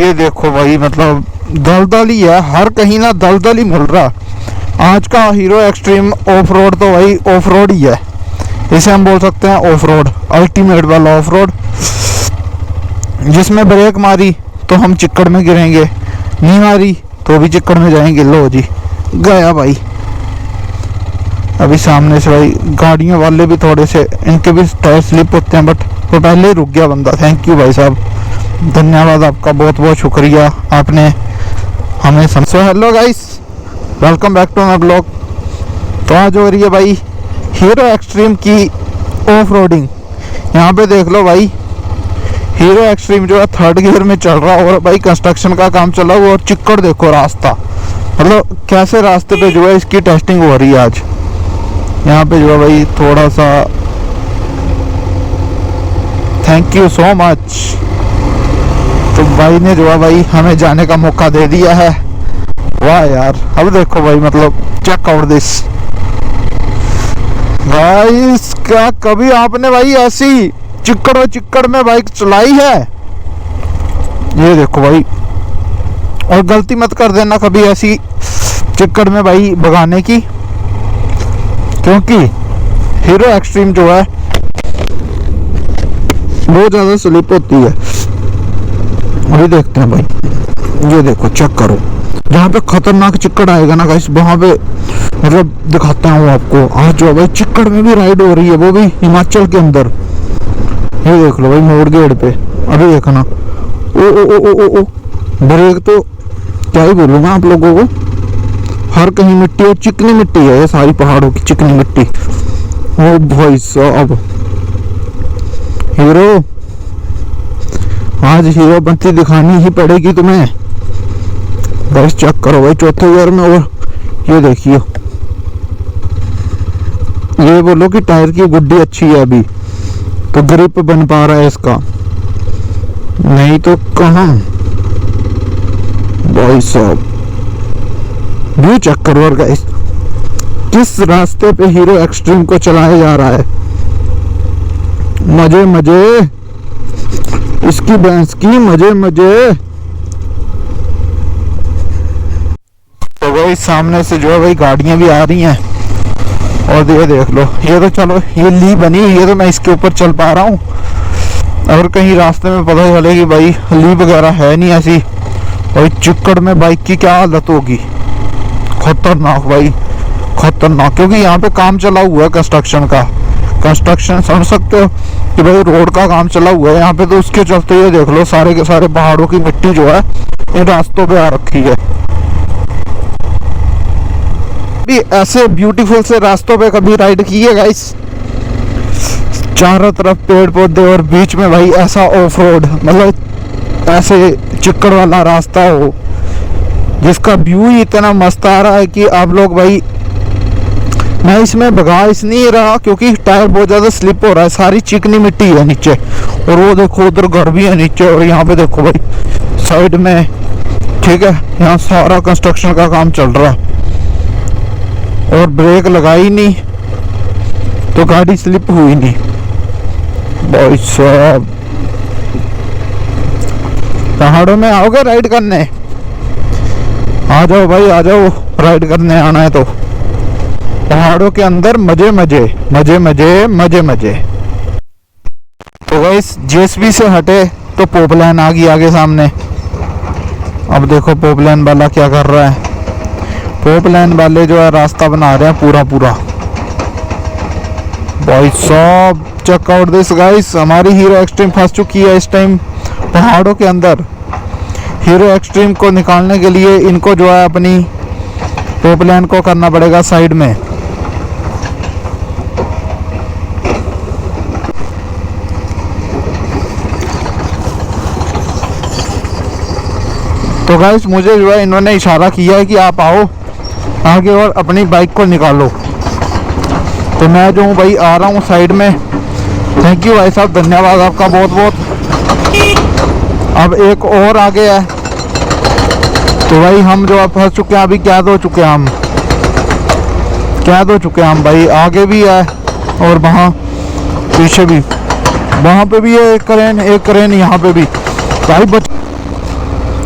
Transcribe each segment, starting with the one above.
ये देखो भाई, मतलब दलदल ही है, हर कहीं ना दलदल ही मिल रहा। आज का हीरो एक्सट्रीम ऑफ रोड तो भाई ऑफ रोड ही है, इसे हम बोल सकते हैं ऑफ रोड, अल्टीमेट वाला ऑफ रोड, जिसमें ब्रेक मारी तो हम चिक्कड़ में गिरेंगे, नहीं मारी तो भी चिक्कड़ में जाएंगे। लो जी गया भाई। अभी सामने से भाई गाड़ियों वाले भी थोड़े से, इनके भी टायर स्लिप होते हैं, बट तो पहले ही रुक गया बंदा। थैंक यू भाई साहब, धन्यवाद आपका, बहुत बहुत शुक्रिया, आपने हमें समझो। Hello guys, welcome back to my blog. तो आज हो रही है भाई हीरो एक्सट्रीम की ऑफ रोडिंग। यहाँ पे देख लो भाई, हीरो एक्सट्रीम जो है 3rd गियर में चल रहा है और भाई कंस्ट्रक्शन का काम चला हुआ, और चिक्कड़ देखो रास्ता, मतलब कैसे रास्ते पे जो है इसकी टेस्टिंग हो रही है आज। यहाँ पे जो है भाई थोड़ा सा थैंक यू सो मच, तो भाई ने जो है भाई हमें जाने का मौका दे दिया है। वाह यार, अब देखो भाई, मतलब चेक आउट दिस गाइस, क्या कभी आपने भाई ऐसी चिक्कड़ में बाइक चलाई है? ये देखो भाई, और गलती मत कर देना कभी ऐसी चिक्कड़ में भाई भगाने की, क्योंकि हीरो एक्सट्रीम जो है बहुत ज़्यादा स्लिप होती है। अभी देखते हैं भाई, ये देखो चेक करो, जहाँ पे खतरनाक चिक्कड़ आएगा ना गाइस, वहाँ पे मतलब दिखाता हूँ आपको। आज जो भाई चिक्कड़ में भी राइड हो रही है, वो भी हिमाचल के अंदर। ये देख लो भाई मोड़ गेट पे, अभी देखना, ओ ओ ओ ओ ओ, ओ ब्रेक तो क्या ही बोलूँगा आप लोगों को, हर कहीं मिट्टी और चिकनी मिट्टी है, ये सारी पहाड़ों की चिकनी मिट्टी। ओ भाई साहब, हीरो आज हीरो बनती दिखानी ही पड़ेगी तुम्हें। बस चेक करो भाई 4थे गियर में, और ये देखिए, ये बोलो कि टायर की गुड्डी अच्छी है, अभी तो ग्रिप बन पा रहा है इसका, नहीं तो कहाँ। भाई साहब व्यू चेक करो और गाइस, किस रास्ते पे हीरो एक्सट्रीम को चलाया जा रहा है। मजे मजे इसकी बैंस की, मजे मजे। तो भाई सामने से जो है भाई गाड़ियां भी आ रही हैं, और ये देख लो, ये तो चलो ये ली बनी, ये तो मैं इसके ऊपर चल पा रहा हूँ। अगर कहीं रास्ते में पता चले कि भाई ली वगैरह है नहीं ऐसी, और चिक्कड़ में बाइक की क्या हालत होगी, खतरनाक भाई खतरनाक, क्योंकि यहाँ पे काम चला हुआ है कंस्ट्रक्शन का। कंस्ट्रक्शन समझ सकते हो कि भाई रोड का काम चला हुआ है यहाँ पे, तो उसके चलते ये देख लो सारे के सारे पहाड़ों की मिट्टी जो है इन रास्तों पे आ रखी है। ऐसे ब्यूटीफुल से रास्तों पे कभी राइड की है गाइस? चारों तरफ पेड़ पौधे और बीच में भाई ऐसा ऑफ रोड, मतलब ऐसे चिक्कड़ वाला रास्ता हो, जिसका व्यू ही इतना मस्त आ रहा है कि आप लोग भाई, मैं इसमें भगा इस नहीं रहा क्योंकि टायर बहुत ज़्यादा स्लिप हो रहा है, सारी चिकनी मिट्टी है नीचे, और वो देखो उधर घर भी है नीचे, और यहाँ पे देखो भाई साइड में, ठीक है, यहाँ सारा कंस्ट्रक्शन का काम चल रहा है, और ब्रेक लगाई नहीं तो गाड़ी स्लिप हुई नहीं। भाई साहब, पहाड़ों में आओगे राइड करने? आ जाओ भाई आ जाओ, राइड करने आना है तो पहाड़ों के अंदर मजे मजे मजे मजे मजे मजे। तो गाइस जेएसबी से हटे तो पोपलाइन आ गई आगे सामने। अब देखो पोपलाइन वाला क्या कर रहा है, पोपलाइन वाले जो है रास्ता बना रहे हैं पूरा पूरा। भाई साहब चेक आउट दिस गाइस, हमारी हीरो एक्सट्रीम फंस चुकी है इस टाइम पहाड़ों के अंदर। हीरो एक्सट्रीम को निकालने के लिए इनको जो है अपनी पोपलाइन को करना पड़ेगा साइड में। तो गाइस मुझे जो है इन्होंने इशारा किया है कि आप आओ आगे और अपनी बाइक को निकालो, तो मैं जो हूँ भाई आ रहा हूँ साइड में। थैंक यू भाई साहब, धन्यवाद आपका बहुत बहुत। अब एक और आगे है, तो भाई हम जो अब फंस चुके हैं, अभी कैद हो चुके हैं, हम कैद हो चुके हैं हम भाई। आगे भी है और वहाँ पीछे भी, वहाँ पे भी है एक क्रेन यहाँ पे भी भाई।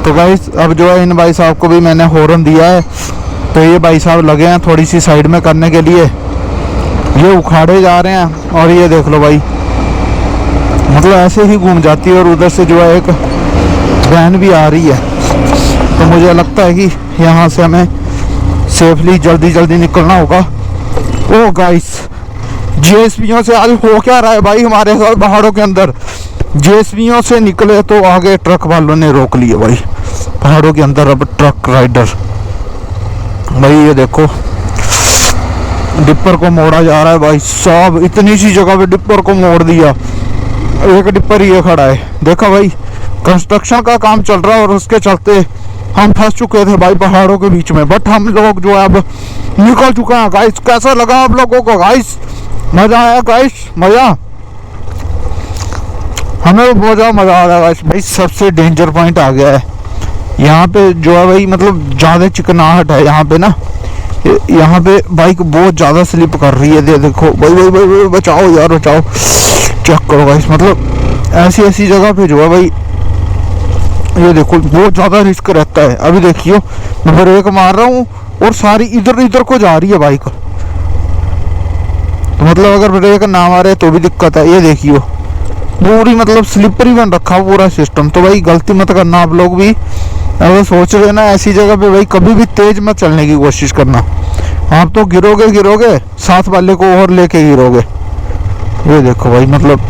तो गाइस अब जो है इन भाई साहब को भी मैंने हॉर्न दिया है, तो ये भाई साहब लगे हैं थोड़ी सी साइड में करने के लिए, ये उखाड़े जा रहे हैं। और ये देख लो भाई, मतलब ऐसे ही घूम जाती है। और उधर से जो है एक वैन भी आ रही है, तो मुझे लगता है कि यहाँ से हमें सेफली जल्दी जल्दी निकलना होगा। ओ गाइस, जेएसपीओ से आज हो क्या रहा है भाई हमारे साथ पहाड़ों के अंदर। जेएसपीओ से निकले तो आगे ट्रक वालों ने रोक लिए भाई, पहाड़ों के अंदर अब ट्रक राइडर। भाई ये देखो डिपर को मोड़ा जा रहा है भाई साहब, इतनी सी जगह पे डिपर को मोड़ दिया। एक डिपर ये खड़ा है, देखा भाई कंस्ट्रक्शन का काम चल रहा है और उसके चलते हम फंस चुके थे भाई पहाड़ों के बीच में। बट हम लोग जो है अब निकल चुके हैं गाइस। कैसा लगा आप लोगों को गाइस? मजा आया गाइस? मजा, हमें तो बहुत ज़्यादा मजा आ रहा है गाइस। भाई सबसे डेंजर पॉइंट आ गया है यहाँ पे जो है भाई, मतलब ज़्यादा चिकनाहट है यहाँ पे ना, यहाँ पे बाइक बहुत ज़्यादा स्लिप कर रही है। देखो भाई भाई भाई, भाई बचाओ यार बचाओ, चेक करो गाइस। मतलब ऐसी ऐसी जगह पे जो है भाई, ये देखो बहुत ज़्यादा रिस्क रहता है। अभी देखियो मैं ब्रेक मार रहा हूँ और सारी इधर इधर को जा रही है बाइक, तो मतलब अगर ब्रेक ना मारे तो भी दिक्कत है। ये देखियो पूरी मतलब स्लिपरी बन रखा पूरा सिस्टम। तो भाई गलती मत करना आप लोग भी, अगर सोच रहे ना ऐसी जगह पे भाई कभी भी तेज मत चलने की कोशिश करना। आप तो गिरोगे गिरोगे, साथ वाले को और लेके गिरोगे। ये देखो भाई, मतलब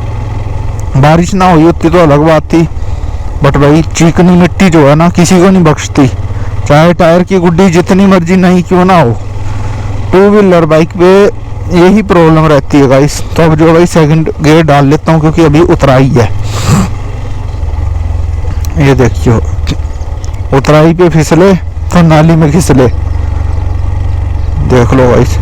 बारिश ना हुई होती तो अलग बात थी, बट भाई चिकनी मिट्टी जो है ना किसी को नहीं बख्शती, चाहे टायर की गुड्डी जितनी मर्जी नहीं क्यों ना हो। टू व्हीलर बाइक पे यही प्रॉब्लम रहती है गाइस। तो अब जो भाई सेकंड गियर डाल लेता हूँ क्योंकि अभी उतराई है। ये देखियो उतराई पे फिसले तो नाली में फिसले, देख लो गाइस।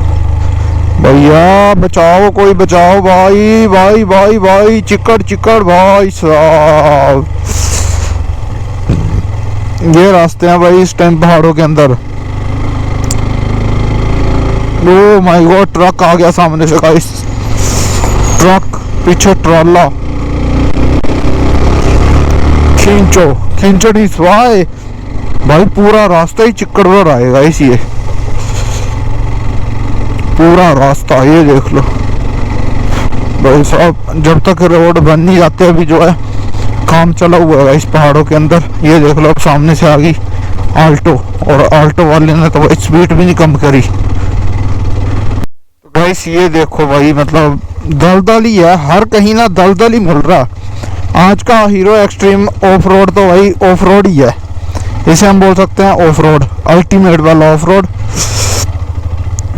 भैया बचाओ, कोई बचाओ भाई भाई भाई भाई, चिकड़ चिकड़ भाई साहब। ये रास्ते हैं भाई इस टाइम पहाड़ों के अंदर। ओ माय गॉड, ट्रक आ गया सामने से गाइस, ट्रक पीछे ट्रॉला, खींचो खींचो नहीं स्वाए भाई, पूरा रास्ता ही चिक्कड़ भर आएगा इस, ये पूरा रास्ता। ये देख लो भाई साहब, जब तक रोड बन नहीं जाते अभी जो है काम चला हुआ है इस पहाड़ों के अंदर। ये देख लो अब सामने से आ गई आल्टो, और आल्टो वाले ने तो स्पीड भी नहीं कम करी। तो गाइस ये देखो भाई, मतलब दलदल ही है हर कहीं ना, दलदल ही मिल रहा। आज का हीरो एक्सट्रीम ऑफ रोड तो भाई ऑफ रोड ही है, इसे हम बोल सकते हैं ऑफ रोड, अल्टीमेट वाला ऑफ रोड,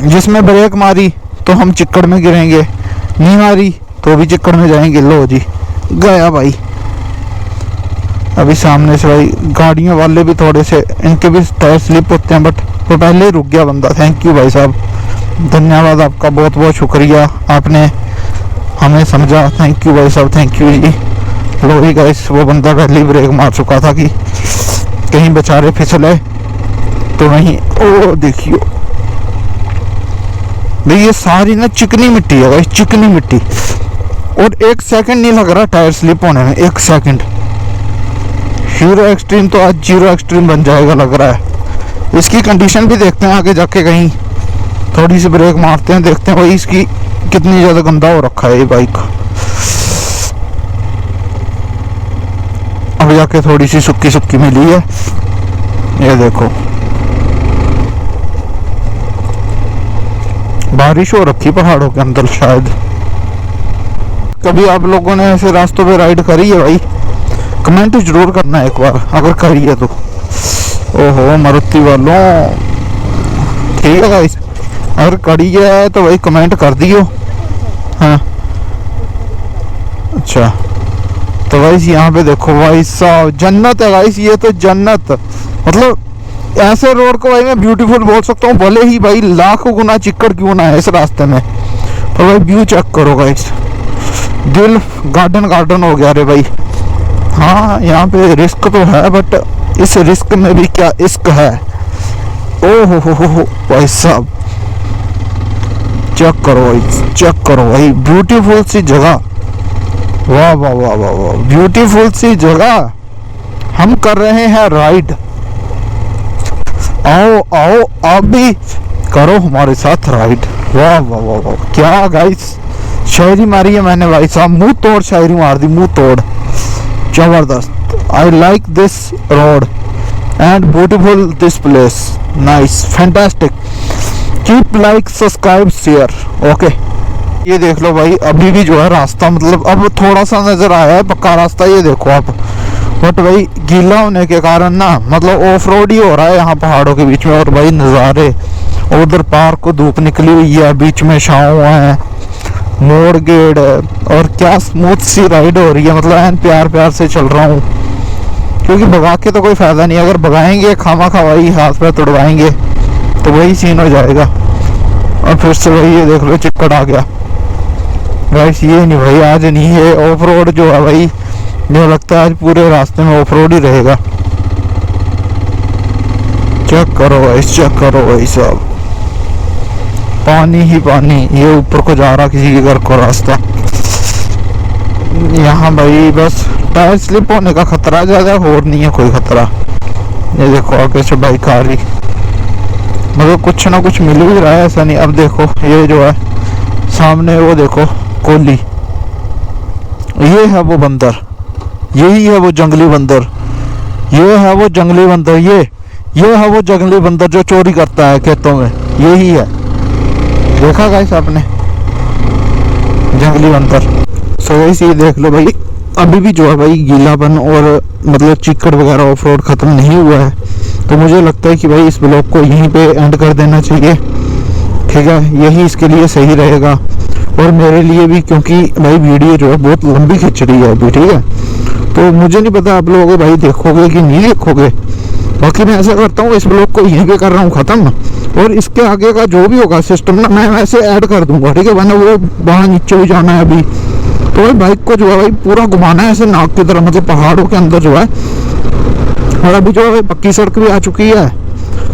जिसमें ब्रेक मारी तो हम चिक्कड़ में गिरेंगे, नहीं मारी तो भी चिक्कड़ में जाएंगे। लो जी गया भाई। अभी सामने से भाई गाड़ियों वाले भी थोड़े से, इनके भी टायर स्लिप होते हैं, बट वो पहले ही रुक गया बंदा। थैंक यू भाई साहब, धन्यवाद आपका, बहुत बहुत शुक्रिया, आपने हमें समझा। थैंक यू भाई साहब, थैंक यू जी। लो ही गाइस, वो बंदा पहले ही ब्रेक मार चुका था कि कहीं बेचारे फिसले तो नहीं। ओ देखियो भाई, ये सारी ना चिकनी मिट्टी है भाई, चिकनी मिट्टी, और एक सेकंड नहीं लग रहा टायर स्लिप होने में, एक सेकंड। हीरो एक्सट्रीम तो आज जीरो एक्सट्रीम बन जाएगा लग रहा है। इसकी कंडीशन भी देखते हैं आगे जाके, कहीं थोड़ी सी ब्रेक मारते हैं, देखते हैं भाई इसकी कितनी ज़्यादा गंदा हो रखा है ये बाइक। अब जाके थोड़ी सी सुक्की सुक्की मिली है। ये देखो बारिश हो रखी पहाड़ों के अंदर शायद। कभी आप लोगों ने ऐसे रास्तों पे राइड करी है भाई? कमेंट जरूर करना एक बार अगर करी है तो। ओहो मारुति वालों, ठीक है गाइस, अगर करी है तो भाई कमेंट कर दियो। हाँ अच्छा, तो गाइस यहाँ पे देखो भाई साहब, जन्नत है गाइस, ये तो जन्नत। मतलब ऐसे रोड को भाई मैं ब्यूटीफुल बोल सकता हूँ, भले ही भाई लाखों गुना चिक्कड़ क्यों ना है इस रास्ते में, तो भाई व्यू चेक करो गाइस, दिल गार्डन गार्डन हो गया रे भाई। हाँ यहाँ पे रिस्क तो है, बट इस रिस्क में भी क्या इश्क है। ओ हो भाई साहब, चेक करो भाई, चेक करो भाई, ब्यूटीफुल सी जगह, वाह वाह वाह वाह वाह, ब्यूटीफुल सी जगह। हम कर रहे हैं राइड। आओ आओ आप भी करो हमारे साथ राइड। वाह वाह वाह वाह, क्या गाइस शायरी मारी है मैंने भाई साहब, मुंह तोड़ शायरी मार दी, मुंह तोड़, जबरदस्त। I like this road and beautiful this place, nice, fantastic, keep like, subscribe, share. Okay, ये देख लो भाई, अभी भी जो है रास्ता मतलब अब थोड़ा सा नजर आया है पक्का रास्ता, ये देखो आप। बट भाई गीला होने के कारण ना मतलब ऑफ रोड ही हो रहा है यहाँ पहाड़ों के बीच में। और भाई नज़ारे, उधर पार्क को धूप निकली हुई है, बीच में छाँव है, मोड़ गेट है, और क्या स्मूथ सी राइड हो रही है। मतलब एन प्यार प्यार से चल रहा हूँ, क्योंकि भगा के तो कोई फ़ायदा नहीं। अगर भगाएंगे खामा खवाई हाथ पे तुड़वाएंगे तो वही सीन हो जाएगा। और फिर से भाई ये देख लो चिक्कड़ आ गया गाइस। ये नहीं भाई, आज नहीं है ऑफ रोड जो है भाई, मुझे लगता है आज पूरे रास्ते में ऑफ रोड ही रहेगा। चेक करो भाई, चेक करो भाई साहब, पानी ही पानी। ये ऊपर को जा रहा किसी के घर को रास्ता। यहाँ भाई बस टायर स्लिप होने का खतरा, ज़्यादा और नहीं है कोई खतरा। ये देखो आगे से बाइक आ रही, मतलब कुछ ना कुछ मिल भी रहा है, ऐसा नहीं। अब देखो ये जो है सामने, वो देखो कोली, ये है वो बंदर, यही है वो जंगली बंदर, ये है वो जंगली बंदर, ये है वो जंगली बंदर जो चोरी करता है खेतों में, यही है। देखा गाइस आपने जंगली बंदर। सो गाइस ये देख लो भाई, अभी भी जो है भाई गीलापन और मतलब चिक्कड़ वगैरह ऑफ रोड ख़त्म नहीं हुआ है। तो मुझे लगता है कि भाई इस ब्लॉग को यहीं पे एंड कर देना चाहिए, ठीक है, यही इसके लिए सही रहेगा और मेरे लिए भी, क्योंकि भाई वीडियो जो है बहुत लंबी खिंच रही है अभी, ठीक है। तो मुझे नहीं पता आप लोग भाई देखोगे कि नहीं देखोगे, बाकी मैं ऐसा करता हूँ इस ब्लॉग को यहीं पे कर रहा हूँ ख़त्म, और इसके आगे का जो भी होगा सिस्टम ना मैं वैसे ऐड कर दूंगा, ठीक है। मैंने वो वहाँ नीचे भी जाना है अभी, तो भाई बाइक को जो है भाई पूरा घुमाना है ऐसे नाक की तरह, मतलब पहाड़ों के अंदर जो है। और अभी जो है पक्की सड़क भी आ चुकी है,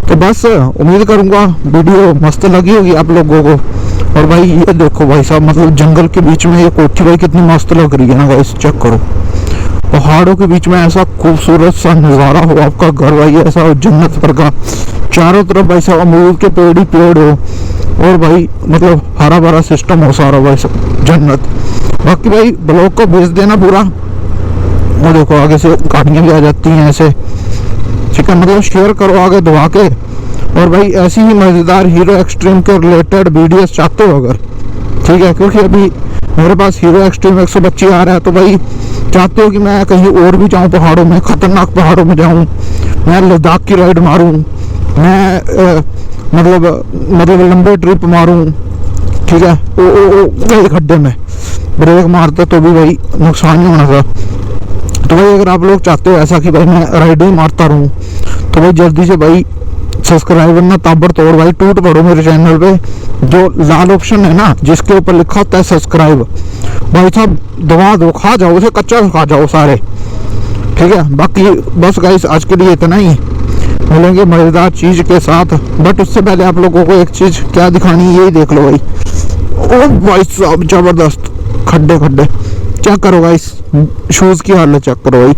तो बस उम्मीद करूँगा वीडियो मस्त लगी होगी आप लोगों को। और भाई ये देखो भाई साहब, मतलब जंगल के बीच में ये कोठी भाई कितनी मस्त लग रही है ना गाइस, चेक करो। पहाड़ों के बीच में ऐसा खूबसूरत सा नज़ारा हो, आपका घर भाई ऐसा हो जन्नत पर का, चारों तरफ भाई साहब अमरूद के पेड़ ही पेड़ हो, और भाई मतलब हरा भरा सिस्टम हो सारा भाई सब जन्नत। बाकी भाई ब्लॉग को भेज देना पूरा, वो देखो आगे से गाड़ियाँ भी आ जाती हैं ऐसे, ठीक है, मतलब शेयर करो आगे दबा के। और भाई ऐसी ही मज़ेदार हीरो एक्सट्रीम के रिलेटेड वीडियोस चाहते हो अगर, ठीक है, क्योंकि अभी मेरे पास हीरो एक्सट्रीम 125 आ रहा है, तो भाई चाहते हो कि मैं कहीं और भी जाऊं, पहाड़ों में, खतरनाक पहाड़ों में जाऊं, मैं लद्दाख की राइड मारूं, मैं मतलब लंबे ट्रिप मारूं, ठीक है। ओ खड्डे में ब्रेक मारते तो भी भाई नुकसान नहीं होना था। तो भाई अगर आप लोग चाहते हो ऐसा कि भाई मैं राइड ही मारता रहूं, तो भाई जल्दी से भाई सब्सक्राइबर ना ताबड़तोड़ भाई टूट पड़ो मेरे चैनल पे। जो लाल ऑप्शन है ना जिसके ऊपर लिखा होता है सब्सक्राइब, भाई साहब दबा दो, खा जाओ उसे, कच्चा खा जाओ सारे, ठीक है। बाकी बस गाइस आज के लिए इतना ही, मिलेंगे मज़ेदार चीज़ के साथ। बट उससे पहले आप लोगों को एक चीज़ क्या दिखानी है, यही देख लो भाई। ओ भाई साहब ज़बरदस्त खड्डे खड्डे, चेक करो गाइस, शूज़ की हालत चेक करो भाई,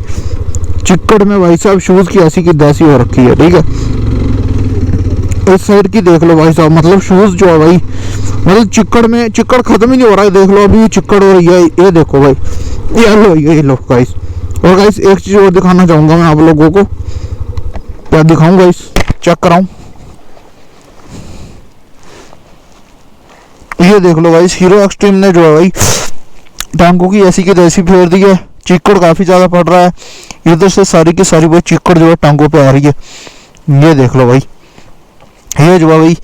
चिक्कड़ में भाई साहब शूज़ की ऐसी की तैसी हो रखी है, ठीक है। इस साइड की देख लो भाई साहब, मतलब शूज़ जो है भाई, मतलब चिक्कड़ में चिक्कड़ खत्म ही नहीं हो रहा है, देख लो अभी चिक्कड़ हो रही है। ये देखो भाई, ये लो गाइस। और गाइस एक चीज़ और दिखाना चाहूँगा मैं आप लोगों को, क्या दिखाऊँ गाइस, चेक कराऊँ, ये देख लो गाइस, हीरो एक्सट्रीम ने जो है भाई टांगों की ऐसी की तैसी फेर दी है, चिक्कड़ काफ़ी ज़्यादा पड़ रहा है, इधर से सारी की सारी भाई चिक्कड़ जो है टांगों पे आ रही है। ये देख लो भाई, ये जो है भाई,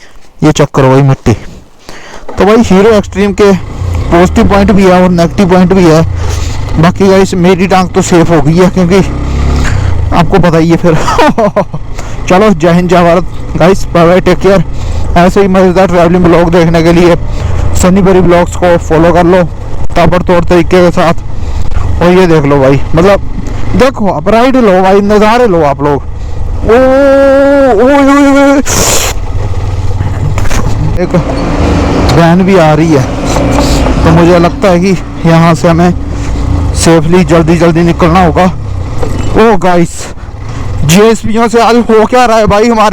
ये चेक करो भाई मिट्टी। तो भाई हीरो एक्सट्रीम के पॉजिटिव पॉइंट भी है और नेगेटिव पॉइंट भी है। बाकी गाइस मेरी टांग तो सेफ हो गई है, क्योंकि आपको पता ही है फिर। चलो जय हिंद जय Bharat guys, bye bye, take care. ऐसे ही मज़ेदार ट्रैवलिंग ब्लॉग देखने के लिए सनी बरी ब्लॉग्स को फॉलो कर लो ताबड़तोड़ तरीके के साथ। और ये देख लो भाई, मतलब देखो आप राइड लो भाई, नज़ारे लो आप लोग। एक वैन भी आ रही है, तो मुझे लगता है कि यहाँ से हमें सेफली जल्दी जल्दी निकलना होगा। ओ गाइस, जीएसपीओ से आज हो क्या रहा है भाई हमारे